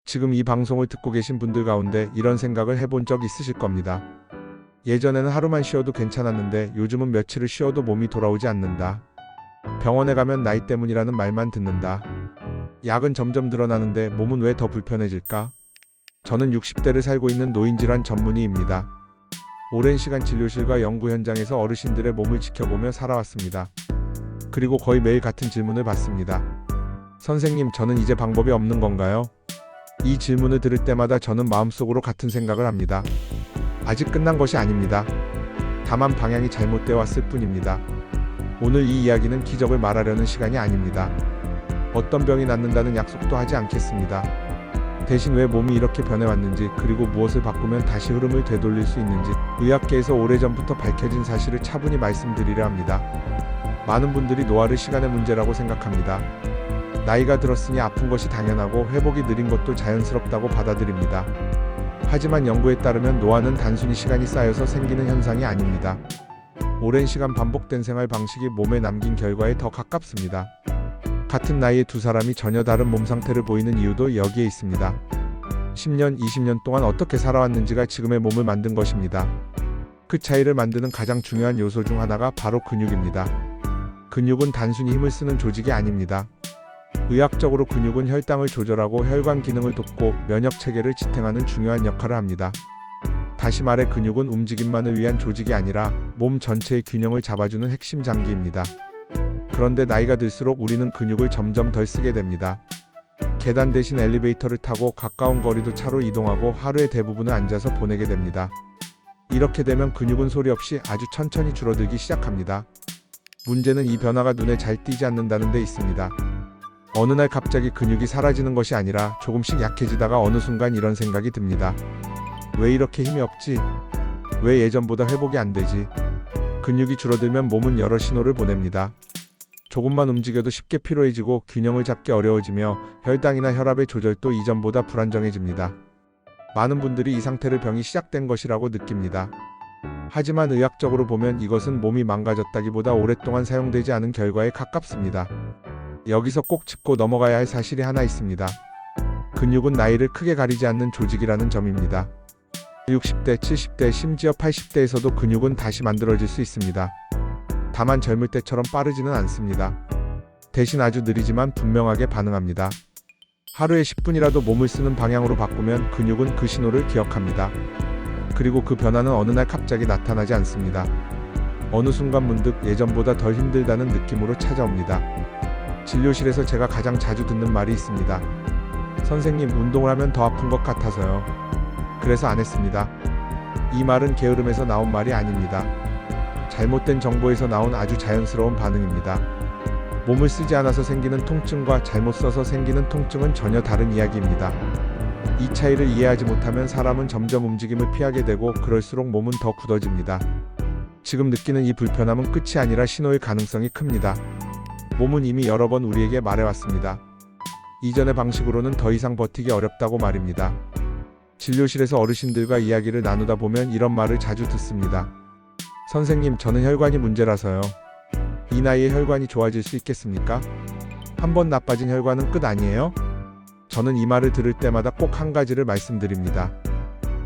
지금 이 방송을 듣고 계신 분들 가운데 이런 생각을 해본 적 있으실 겁니다. 예전에는 하루만 쉬어도 괜찮았는데 요즘은 며칠을 쉬어도 몸이 돌아오지 않는다. 병원에 가면 나이 때문이라는 말만 듣는다. 약은 점점 늘어나는데 몸은 왜 더 불편해질까? 저는 60대를 살고 있는 노인질환 전문의입니다. 오랜 시간 진료실과 연구 현장에서 어르신들의 몸을 지켜보며 살아왔습니다. 그리고 거의 매일 같은 질문을 받습니다. 선생님, 저는 이제 방법이 없는 건가요? 이 질문을 들을 때마다 저는 마음속으로 같은 생각을 합니다. 아직 끝난 것이 아닙니다. 다만 방향이 잘못되어 왔을 뿐입니다. 오늘 이 이야기는 기적을 말하려는 시간이 아닙니다. 어떤 병이 낫는다는 약속도 하지 않겠습니다. 대신 왜 몸이 이렇게 변해왔는지, 그리고 무엇을 바꾸면 다시 흐름을 되돌릴 수 있는지, 의학계에서 오래전부터 밝혀진 사실을 차분히 말씀드리려 합니다. 많은 분들이 노화를 시간의 문제라고 생각합니다. 나이가 들었으니 아픈 것이 당연하고 회복이 느린 것도 자연스럽다고 받아들입니다. 하지만 연구에 따르면 노화는 단순히 시간이 쌓여서 생기는 현상이 아닙니다. 오랜 시간 반복된 생활 방식이 몸에 남긴 결과에 더 가깝습니다. 같은 나이의 두 사람이 전혀 다른 몸 상태를 보이는 이유도 여기에 있습니다. 10년, 20년 동안 어떻게 살아왔는지가 지금의 몸을 만든 것입니다. 그 차이를 만드는 가장 중요한 요소 중 하나가 바로 근육입니다. 근육은 단순히 힘을 쓰는 조직이 아닙니다. 의학적으로 근육은 혈당을 조절하고 혈관 기능을 돕고 면역 체계를 지탱하는 중요한 역할을 합니다. 다시 말해 근육은 움직임만을 위한 조직이 아니라 몸 전체의 균형을 잡아주는 핵심 장기입니다. 그런데 나이가 들수록 우리는 근육을 점점 덜 쓰게 됩니다. 계단 대신 엘리베이터를 타고 가까운 거리도 차로 이동하고 하루의 대부분을 앉아서 보내게 됩니다. 이렇게 되면 근육은 소리 없이 아주 천천히 줄어들기 시작합니다. 문제는 이 변화가 눈에 잘 띄지 않는다는 데 있습니다. 어느 날 갑자기 근육이 사라지는 것이 아니라 조금씩 약해지다가 어느 순간 이런 생각이 듭니다. 왜 이렇게 힘이 없지? 왜 예전보다 회복이 안 되지? 근육이 줄어들면 몸은 여러 신호를 보냅니다. 조금만 움직여도 쉽게 피로해지고 균형을 잡기 어려워지며 혈당이나 혈압의 조절도 이전보다 불안정해집니다. 많은 분들이 이 상태를 병이 시작된 것이라고 느낍니다. 하지만 의학적으로 보면 이것은 몸이 망가졌다기보다 오랫동안 사용되지 않은 결과에 가깝습니다. 여기서 꼭 짚고 넘어가야 할 사실이 하나 있습니다. 근육은 나이를 크게 가리지 않는 조직이라는 점입니다. 60대, 70대, 심지어 80대에서도 근육은 다시 만들어질 수 있습니다. 다만 젊을 때처럼 빠르지는 않습니다. 대신 아주 느리지만 분명하게 반응합니다. 하루에 10분이라도 몸을 쓰는 방향으로 바꾸면 근육은 그 신호를 기억합니다. 그리고 그 변화는 어느 날 갑자기 나타나지 않습니다. 어느 순간 문득 예전보다 덜 힘들다는 느낌으로 찾아옵니다. 진료실에서 제가 가장 자주 듣는 말이 있습니다. 선생님, 운동을 하면 더 아픈 것 같아서요. 그래서 안 했습니다. 이 말은 게으름에서 나온 말이 아닙니다. 잘못된 정보에서 나온 아주 자연스러운 반응입니다. 몸을 쓰지 않아서 생기는 통증과 잘못 써서 생기는 통증은 전혀 다른 이야기입니다. 이 차이를 이해하지 못하면 사람은 점점 움직임을 피하게 되고 그럴수록 몸은 더 굳어집니다. 지금 느끼는 이 불편함은 끝이 아니라 신호일 가능성이 큽니다. 몸은 이미 여러 번 우리에게 말해왔습니다. 이전의 방식으로는 더 이상 버티기 어렵다고 말입니다. 진료실에서 어르신들과 이야기를 나누다 보면 이런 말을 자주 듣습니다. 선생님, 저는 혈관이 문제라서요. 이 나이에 혈관이 좋아질 수 있겠습니까? 한번 나빠진 혈관은 끝 아니에요? 저는 이 말을 들을 때마다 꼭 한 가지를 말씀드립니다.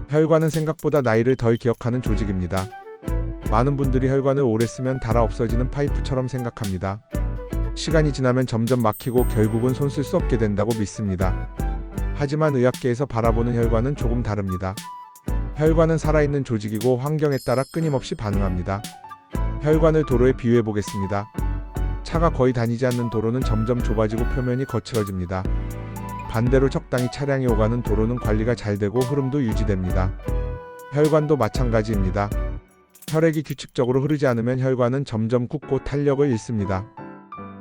혈관은 생각보다 나이를 덜 기억하는 조직입니다. 많은 분들이 혈관을 오래 쓰면 닳아 없어지는 파이프처럼 생각합니다. 시간이 지나면 점점 막히고 결국은 손 쓸 수 없게 된다고 믿습니다. 하지만 의학계에서 바라보는 혈관은 조금 다릅니다. 혈관은 살아있는 조직이고 환경에 따라 끊임없이 반응합니다. 혈관을 도로에 비유해 보겠습니다. 차가 거의 다니지 않는 도로는 점점 좁아지고 표면이 거칠어집니다. 반대로 적당히 차량이 오가는 도로는 관리가 잘 되고 흐름도 유지됩니다. 혈관도 마찬가지입니다. 혈액이 규칙적으로 흐르지 않으면 혈관은 점점 굳고 탄력을 잃습니다.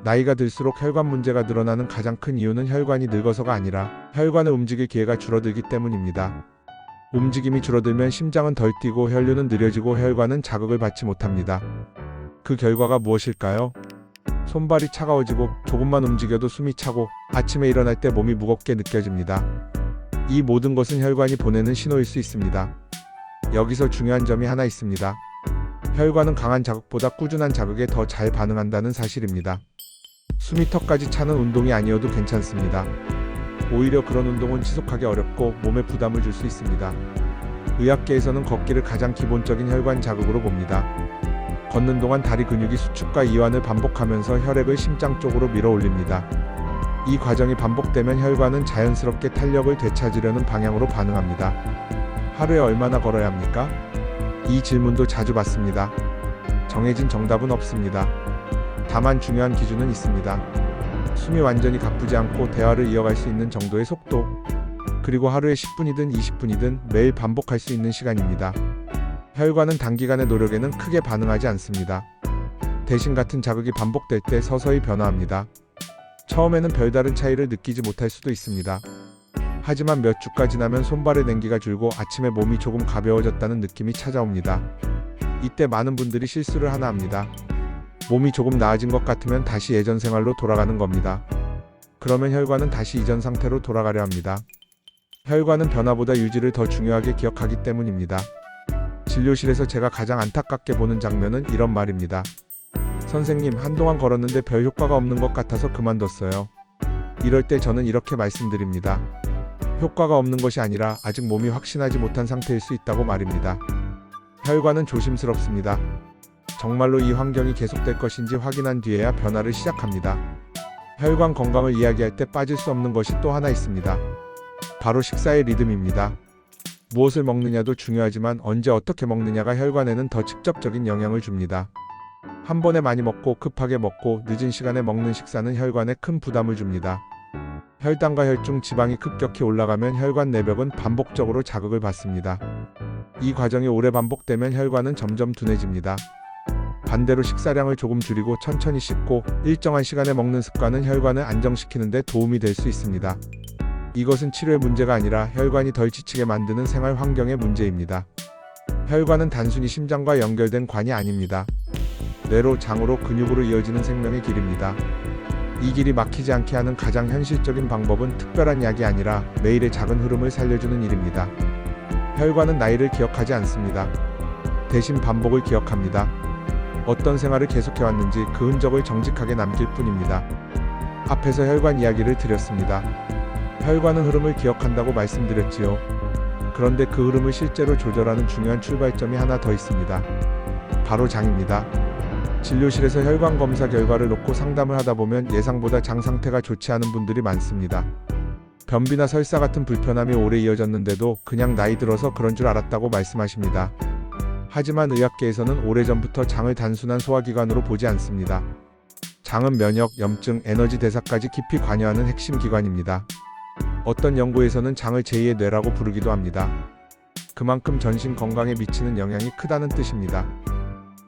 나이가 들수록 혈관 문제가 늘어나는 가장 큰 이유는 혈관이 늙어서가 아니라 혈관을 움직일 기회가 줄어들기 때문입니다. 움직임이 줄어들면 심장은 덜 뛰고 혈류는 느려지고 혈관은 자극을 받지 못합니다. 그 결과가 무엇일까요? 손발이 차가워지고 조금만 움직여도 숨이 차고 아침에 일어날 때 몸이 무겁게 느껴집니다. 이 모든 것은 혈관이 보내는 신호일 수 있습니다. 여기서 중요한 점이 하나 있습니다. 혈관은 강한 자극보다 꾸준한 자극에 더 잘 반응한다는 사실입니다. 숨이 턱까지 차는 운동이 아니어도 괜찮습니다. 오히려 그런 운동은 지속하기 어렵고 몸에 부담을 줄 수 있습니다. 의학계에서는 걷기를 가장 기본적인 혈관 자극으로 봅니다. 걷는 동안 다리 근육이 수축과 이완을 반복하면서 혈액을 심장 쪽으로 밀어 올립니다. 이 과정이 반복되면 혈관은 자연스럽게 탄력을 되찾으려는 방향으로 반응합니다. 하루에 얼마나 걸어야 합니까? 이 질문도 자주 받습니다. 정해진 정답은 없습니다. 다만 중요한 기준은 있습니다. 숨이 완전히 가쁘지 않고 대화를 이어갈 수 있는 정도의 속도, 그리고 하루에 10분이든 20분이든 매일 반복할 수 있는 시간입니다. 혈관은 단기간의 노력에는 크게 반응하지 않습니다. 대신 같은 자극이 반복될 때 서서히 변화합니다. 처음에는 별다른 차이를 느끼지 못할 수도 있습니다. 하지만 몇 주가 지나면 손발의 냉기가 줄고 아침에 몸이 조금 가벼워졌다는 느낌이 찾아옵니다. 이때 많은 분들이 실수를 하나 합니다. 몸이 조금 나아진 것 같으면 다시 예전 생활로 돌아가는 겁니다. 그러면 혈관은 다시 이전 상태로 돌아가려 합니다. 혈관은 변화보다 유지를 더 중요하게 기억하기 때문입니다. 진료실에서 제가 가장 안타깝게 보는 장면은 이런 말입니다. 선생님, 한동안 걸었는데 별 효과가 없는 것 같아서 그만뒀어요. 이럴 때 저는 이렇게 말씀드립니다. 효과가 없는 것이 아니라 아직 몸이 확신하지 못한 상태일 수 있다고 말입니다. 혈관은 조심스럽습니다. 정말로 이 환경이 계속될 것인지 확인한 뒤에야 변화를 시작합니다. 혈관 건강을 이야기할 때 빠질 수 없는 것이 또 하나 있습니다. 바로 식사의 리듬입니다. 무엇을 먹느냐도 중요하지만 언제 어떻게 먹느냐가 혈관에는 더 직접적인 영향을 줍니다. 한 번에 많이 먹고 급하게 먹고 늦은 시간에 먹는 식사는 혈관에 큰 부담을 줍니다. 혈당과 혈중 지방이 급격히 올라가면 혈관 내벽은 반복적으로 자극을 받습니다. 이 과정이 오래 반복되면 혈관은 점점 둔해집니다. 반대로 식사량을 조금 줄이고 천천히 씹고 일정한 시간에 먹는 습관은 혈관을 안정시키는 데 도움이 될 수 있습니다. 이것은 치료의 문제가 아니라 혈관이 덜 지치게 만드는 생활 환경의 문제입니다. 혈관은 단순히 심장과 연결된 관이 아닙니다. 뇌로, 장으로, 근육으로 이어지는 생명의 길입니다. 이 길이 막히지 않게 하는 가장 현실적인 방법은 특별한 약이 아니라 매일의 작은 흐름을 살려주는 일입니다. 혈관은 나이를 기억하지 않습니다. 대신 반복을 기억합니다. 어떤 생활을 계속해왔는지 그 흔적을 정직하게 남길 뿐입니다. 앞에서 혈관 이야기를 드렸습니다. 혈관은 흐름을 기억한다고 말씀드렸지요. 그런데 그 흐름을 실제로 조절하는 중요한 출발점이 하나 더 있습니다. 바로 장입니다. 진료실에서 혈관 검사 결과를 놓고 상담을 하다 보면 예상보다 장 상태가 좋지 않은 분들이 많습니다. 변비나 설사 같은 불편함이 오래 이어졌는데도 그냥 나이 들어서 그런 줄 알았다고 말씀하십니다. 하지만 의학계에서는 오래전부터 장을 단순한 소화기관으로 보지 않습니다. 장은 면역, 염증, 에너지 대사까지 깊이 관여하는 핵심 기관입니다. 어떤 연구에서는 장을 제2의 뇌라고 부르기도 합니다. 그만큼 전신 건강에 미치는 영향이 크다는 뜻입니다.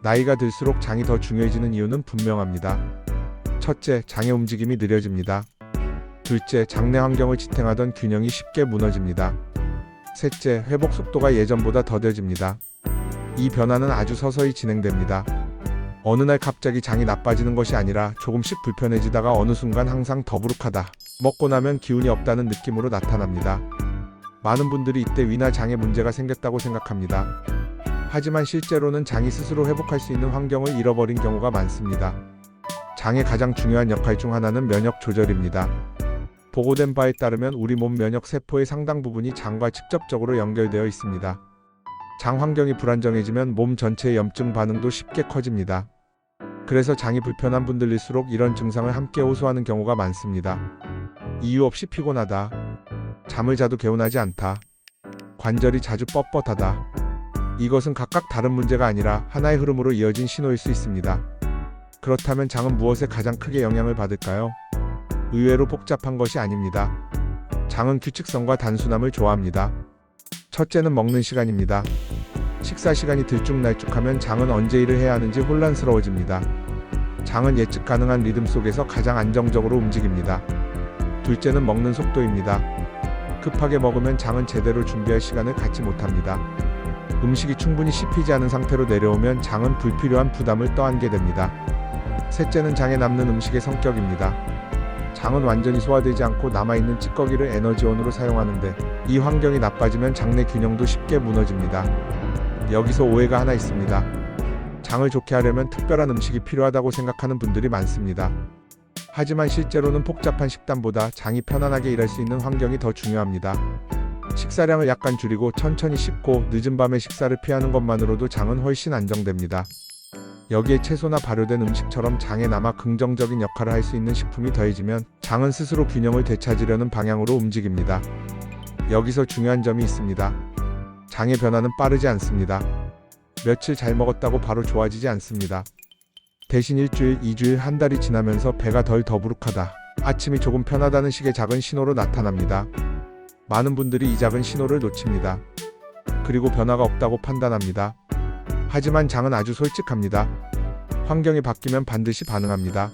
나이가 들수록 장이 더 중요해지는 이유는 분명합니다. 첫째, 장의 움직임이 느려집니다. 둘째, 장내 환경을 지탱하던 균형이 쉽게 무너집니다. 셋째, 회복 속도가 예전보다 더뎌집니다. 이 변화는 아주 서서히 진행됩니다. 어느 날 갑자기 장이 나빠지는 것이 아니라 조금씩 불편해지다가 어느 순간 항상 더부룩하다, 먹고 나면 기운이 없다는 느낌으로 나타납니다. 많은 분들이 이때 위나 장에 문제가 생겼다고 생각합니다. 하지만 실제로는 장이 스스로 회복할 수 있는 환경을 잃어버린 경우가 많습니다. 장의 가장 중요한 역할 중 하나는 면역 조절입니다. 보고된 바에 따르면 우리 몸 면역 세포의 상당 부분이 장과 직접적으로 연결되어 있습니다. 장 환경이 불안정해지면 몸 전체의 염증 반응도 쉽게 커집니다. 그래서 장이 불편한 분들일수록 이런 증상을 함께 호소하는 경우가 많습니다. 이유 없이 피곤하다, 잠을 자도 개운하지 않다, 관절이 자주 뻣뻣하다. 이것은 각각 다른 문제가 아니라 하나의 흐름으로 이어진 신호일 수 있습니다. 그렇다면 장은 무엇에 가장 크게 영향을 받을까요? 의외로 복잡한 것이 아닙니다. 장은 규칙성과 단순함을 좋아합니다. 첫째는 먹는 시간입니다. 식사 시간이 들쭉날쭉하면 장은 언제 일을 해야 하는지 혼란스러워집니다. 장은 예측 가능한 리듬 속에서 가장 안정적으로 움직입니다. 둘째는 먹는 속도입니다. 급하게 먹으면 장은 제대로 준비할 시간을 갖지 못합니다. 음식이 충분히 씹히지 않은 상태로 내려오면 장은 불필요한 부담을 떠안게 됩니다. 셋째는 장에 남는 음식의 성격입니다. 장은 완전히 소화되지 않고 남아있는 찌꺼기를 에너지원으로 사용하는데 이 환경이 나빠지면 장내 균형도 쉽게 무너집니다. 여기서 오해가 하나 있습니다. 장을 좋게 하려면 특별한 음식이 필요하다고 생각하는 분들이 많습니다. 하지만 실제로는 복잡한 식단보다 장이 편안하게 일할 수 있는 환경이 더 중요합니다. 식사량을 약간 줄이고 천천히 씹고 늦은 밤에 식사를 피하는 것만으로도 장은 훨씬 안정됩니다. 여기에 채소나 발효된 음식처럼 장에 남아 긍정적인 역할을 할 수 있는 식품이 더해지면 장은 스스로 균형을 되찾으려는 방향으로 움직입니다. 여기서 중요한 점이 있습니다. 장의 변화는 빠르지 않습니다. 며칠 잘 먹었다고 바로 좋아지지 않습니다. 대신 일주일, 2주일, 한 달이 지나면서 배가 덜 더부룩하다, 아침이 조금 편하다는 식의 작은 신호로 나타납니다. 많은 분들이 이 작은 신호를 놓칩니다. 그리고 변화가 없다고 판단합니다. 하지만 장은 아주 솔직합니다. 환경이 바뀌면 반드시 반응합니다.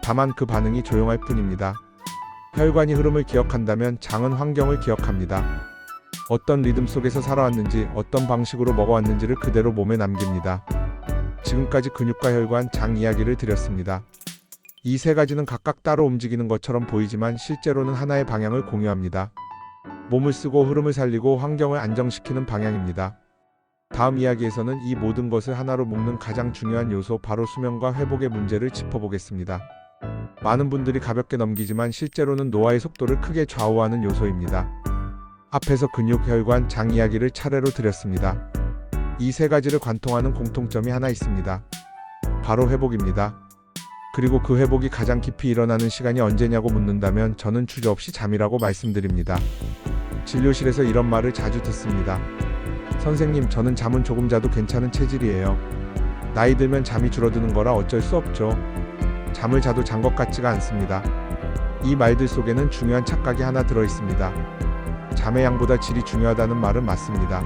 다만 그 반응이 조용할 뿐입니다. 혈관이 흐름을 기억한다면 장은 환경을 기억합니다. 어떤 리듬 속에서 살아왔는지, 어떤 방식으로 먹어왔는지를 그대로 몸에 남깁니다. 지금까지 근육과 혈관, 장 이야기를 드렸습니다. 이 세 가지는 각각 따로 움직이는 것처럼 보이지만 실제로는 하나의 방향을 공유합니다. 몸을 쓰고 흐름을 살리고 환경을 안정시키는 방향입니다. 다음 이야기에서는 이 모든 것을 하나로 묶는 가장 중요한 요소, 바로 수면과 회복의 문제를 짚어보겠습니다. 많은 분들이 가볍게 넘기지만 실제로는 노화의 속도를 크게 좌우하는 요소입니다. 앞에서 근육, 혈관, 장 이야기를 차례로 드렸습니다. 이 세 가지를 관통하는 공통점이 하나 있습니다. 바로 회복입니다. 그리고 그 회복이 가장 깊이 일어나는 시간이 언제냐고 묻는다면 저는 주저없이 잠이라고 말씀드립니다. 진료실에서 이런 말을 자주 듣습니다. 선생님, 저는 잠은 조금 자도 괜찮은 체질이에요. 나이 들면 잠이 줄어드는 거라 어쩔 수 없죠. 잠을 자도 잔 것 같지가 않습니다. 이 말들 속에는 중요한 착각이 하나 들어있습니다. 잠의 양보다 질이 중요하다는 말은 맞습니다.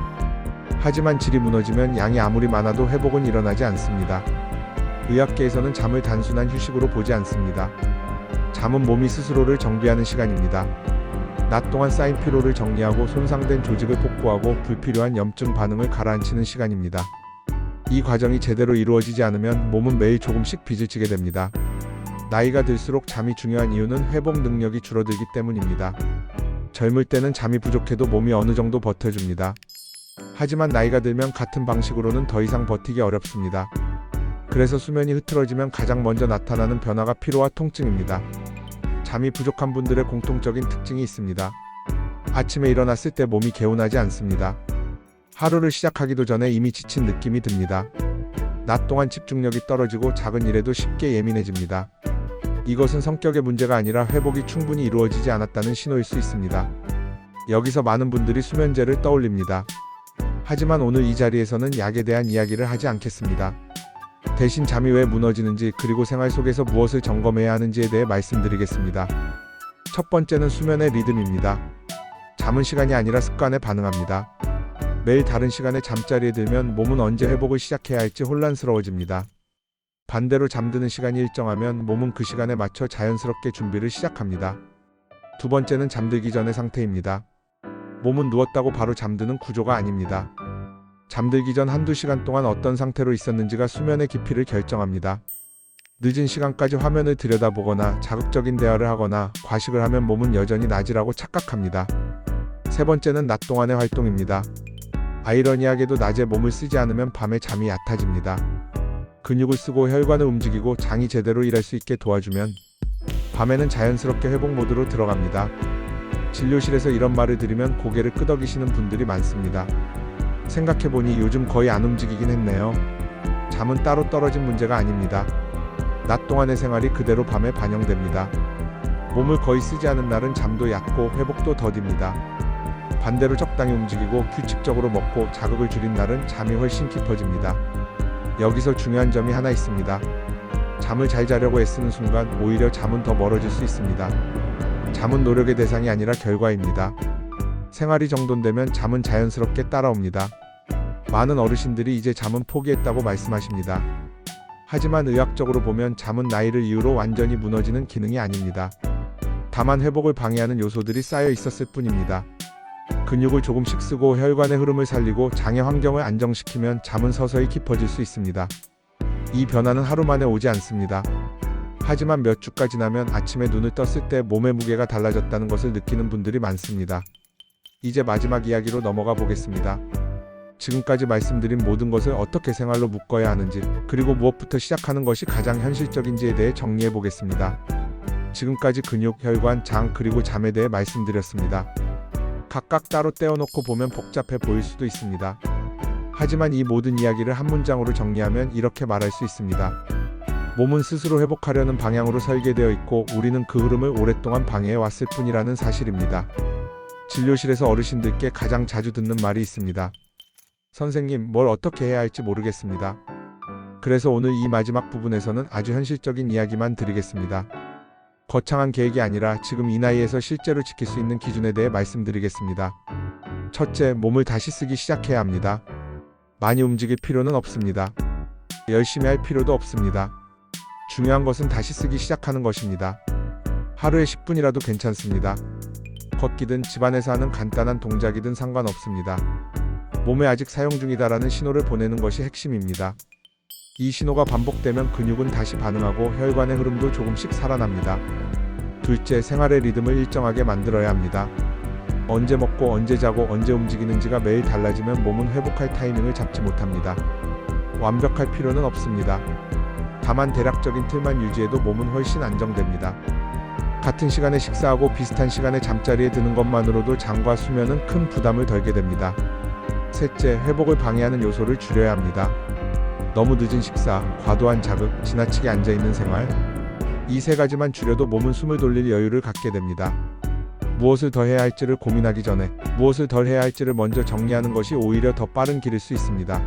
하지만 질이 무너지면 양이 아무리 많아도 회복은 일어나지 않습니다. 의학계에서는 잠을 단순한 휴식으로 보지 않습니다. 잠은 몸이 스스로를 정비하는 시간입니다. 낮 동안 쌓인 피로를 정리하고 손상된 조직을 복구하고 불필요한 염증 반응을 가라앉히는 시간입니다. 이 과정이 제대로 이루어지지 않으면 몸은 매일 조금씩 빚을 지게 됩니다. 나이가 들수록 잠이 중요한 이유는 회복 능력이 줄어들기 때문입니다. 젊을 때는 잠이 부족해도 몸이 어느 정도 버텨줍니다. 하지만 나이가 들면 같은 방식으로는 더 이상 버티기 어렵습니다. 그래서 수면이 흐트러지면 가장 먼저 나타나는 변화가 피로와 통증입니다. 잠이 부족한 분들의 공통적인 특징이 있습니다. 아침에 일어났을 때 몸이 개운하지 않습니다. 하루를 시작하기도 전에 이미 지친 느낌이 듭니다. 낮 동안 집중력이 떨어지고 작은 일에도 쉽게 예민해집니다. 이것은 성격의 문제가 아니라 회복이 충분히 이루어지지 않았다는 신호일 수 있습니다. 여기서 많은 분들이 수면제를 떠올립니다. 하지만 오늘 이 자리에서는 약에 대한 이야기를 하지 않겠습니다. 대신 잠이 왜 무너지는지, 그리고 생활 속에서 무엇을 점검해야 하는지에 대해 말씀드리겠습니다. 첫 번째는 수면의 리듬입니다. 잠은 시간이 아니라 습관에 반응합니다. 매일 다른 시간에 잠자리에 들면 몸은 언제 회복을 시작해야 할지 혼란스러워집니다. 반대로 잠드는 시간이 일정하면 몸은 그 시간에 맞춰 자연스럽게 준비를 시작합니다. 두 번째는 잠들기 전의 상태입니다. 몸은 누웠다고 바로 잠드는 구조가 아닙니다. 잠들기 전 한두 시간 동안 어떤 상태로 있었는지가 수면의 깊이를 결정합니다. 늦은 시간까지 화면을 들여다보거나 자극적인 대화를 하거나 과식을 하면 몸은 여전히 낮이라고 착각합니다. 세 번째는 낮 동안의 활동입니다. 아이러니하게도 낮에 몸을 쓰지 않으면 밤에 잠이 얕아집니다. 근육을 쓰고 혈관을 움직이고 장이 제대로 일할 수 있게 도와주면 밤에는 자연스럽게 회복 모드로 들어갑니다. 진료실에서 이런 말을 들으면 고개를 끄덕이시는 분들이 많습니다. 생각해보니 요즘 거의 안 움직이긴 했네요. 잠은 따로 떨어진 문제가 아닙니다. 낮 동안의 생활이 그대로 밤에 반영됩니다. 몸을 거의 쓰지 않은 날은 잠도 얕고 회복도 더딥니다. 반대로 적당히 움직이고 규칙적으로 먹고 자극을 줄인 날은 잠이 훨씬 깊어집니다. 여기서 중요한 점이 하나 있습니다. 잠을 잘 자려고 애쓰는 순간 오히려 잠은 더 멀어질 수 있습니다. 잠은 노력의 대상이 아니라 결과입니다. 생활이 정돈되면 잠은 자연스럽게 따라옵니다. 많은 어르신들이 이제 잠은 포기했다고 말씀하십니다. 하지만 의학적으로 보면 잠은 나이를 이유로 완전히 무너지는 기능이 아닙니다. 다만 회복을 방해하는 요소들이 쌓여 있었을 뿐입니다. 근육을 조금씩 쓰고 혈관의 흐름을 살리고 장의 환경을 안정시키면 잠은 서서히 깊어질 수 있습니다. 이 변화는 하루 만에 오지 않습니다. 하지만 몇 주가 지나면 아침에 눈을 떴을 때 몸의 무게가 달라졌다는 것을 느끼는 분들이 많습니다. 이제 마지막 이야기로 넘어가 보겠습니다. 지금까지 말씀드린 모든 것을 어떻게 생활로 묶어야 하는지, 그리고 무엇부터 시작하는 것이 가장 현실적인지에 대해 정리해 보겠습니다. 지금까지 근육, 혈관, 장 그리고 잠에 대해 말씀드렸습니다. 각각 따로 떼어놓고 보면 복잡해 보일 수도 있습니다. 하지만 이 모든 이야기를 한 문장으로 정리하면 이렇게 말할 수 있습니다. 몸은 스스로 회복하려는 방향으로 설계되어 있고 우리는 그 흐름을 오랫동안 방해해 왔을 뿐이라는 사실입니다. 진료실에서 어르신들께 가장 자주 듣는 말이 있습니다. 선생님, 뭘 어떻게 해야 할지 모르겠습니다. 그래서 오늘 이 마지막 부분에서는 아주 현실적인 이야기만 드리겠습니다. 거창한 계획이 아니라 지금 이 나이에서 실제로 지킬 수 있는 기준에 대해 말씀드리겠습니다. 첫째, 몸을 다시 쓰기 시작해야 합니다. 많이 움직일 필요는 없습니다. 열심히 할 필요도 없습니다. 중요한 것은 다시 쓰기 시작하는 것입니다. 하루에 10분이라도 괜찮습니다. 걷기든 집안에서 하는 간단한 동작이든 상관없습니다. 몸에 아직 사용 중이다라는 신호를 보내는 것이 핵심입니다. 이 신호가 반복되면 근육은 다시 반응하고 혈관의 흐름도 조금씩 살아납니다. 둘째, 생활의 리듬을 일정하게 만들어야 합니다. 언제 먹고 언제 자고 언제 움직이는지가 매일 달라지면 몸은 회복할 타이밍을 잡지 못합니다. 완벽할 필요는 없습니다. 다만 대략적인 틀만 유지해도 몸은 훨씬 안정됩니다. 같은 시간에 식사하고 비슷한 시간에 잠자리에 드는 것만으로도 장과 수면은 큰 부담을 덜게 됩니다. 셋째, 회복을 방해하는 요소를 줄여야 합니다. 너무 늦은 식사, 과도한 자극, 지나치게 앉아있는 생활, 이 세 가지만 줄여도 몸은 숨을 돌릴 여유를 갖게 됩니다. 무엇을 더 해야 할지를 고민하기 전에 무엇을 덜 해야 할지를 먼저 정리하는 것이 오히려 더 빠른 길일 수 있습니다.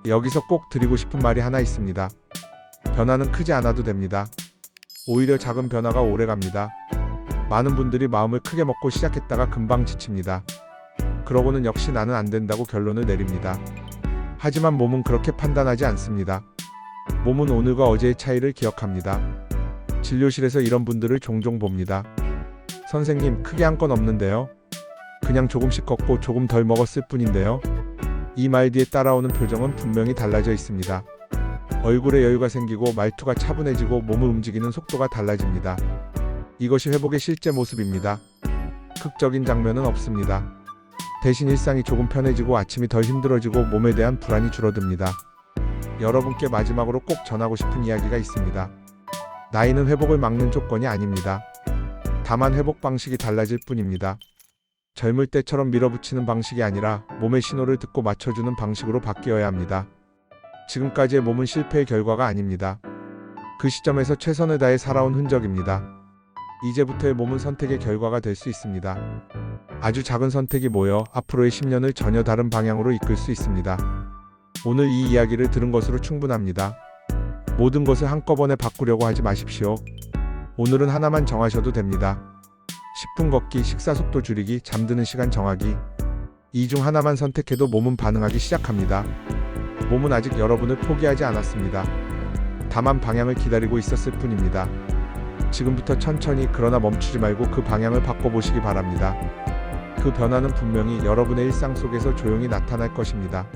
여기서 꼭 드리고 싶은 말이 하나 있습니다. 변화는 크지 않아도 됩니다. 오히려 작은 변화가 오래갑니다. 많은 분들이 마음을 크게 먹고 시작했다가 금방 지칩니다. 그러고는 역시 나는 안 된다고 결론을 내립니다. 하지만 몸은 그렇게 판단하지 않습니다. 몸은 오늘과 어제의 차이를 기억합니다. 진료실에서 이런 분들을 종종 봅니다. 선생님, 크게 한 건 없는데요. 그냥 조금씩 걷고 조금 덜 먹었을 뿐인데요. 이 말 뒤에 따라오는 표정은 분명히 달라져 있습니다. 얼굴에 여유가 생기고 말투가 차분해지고 몸을 움직이는 속도가 달라집니다. 이것이 회복의 실제 모습입니다. 극적인 장면은 없습니다. 대신 일상이 조금 편해지고 아침이 덜 힘들어지고 몸에 대한 불안이 줄어듭니다. 여러분께 마지막으로 꼭 전하고 싶은 이야기가 있습니다. 나이는 회복을 막는 조건이 아닙니다. 다만 회복 방식이 달라질 뿐입니다. 젊을 때처럼 밀어붙이는 방식이 아니라 몸의 신호를 듣고 맞춰주는 방식으로 바뀌어야 합니다. 지금까지의 몸은 실패의 결과가 아닙니다. 그 시점에서 최선을 다해 살아온 흔적입니다. 이제부터의 몸은 선택의 결과가 될 수 있습니다. 아주 작은 선택이 모여 앞으로의 10년을 전혀 다른 방향으로 이끌 수 있습니다. 오늘 이 이야기를 들은 것으로 충분합니다. 모든 것을 한꺼번에 바꾸려고 하지 마십시오. 오늘은 하나만 정하셔도 됩니다. 10분 걷기, 식사 속도 줄이기, 잠드는 시간 정하기. 이 중 하나만 선택해도 몸은 반응하기 시작합니다. 몸은 아직 여러분을 포기하지 않았습니다. 다만 방향을 기다리고 있었을 뿐입니다. 지금부터 천천히 그러나 멈추지 말고 그 방향을 바꿔보시기 바랍니다. 그 변화는 분명히 여러분의 일상 속에서 조용히 나타날 것입니다.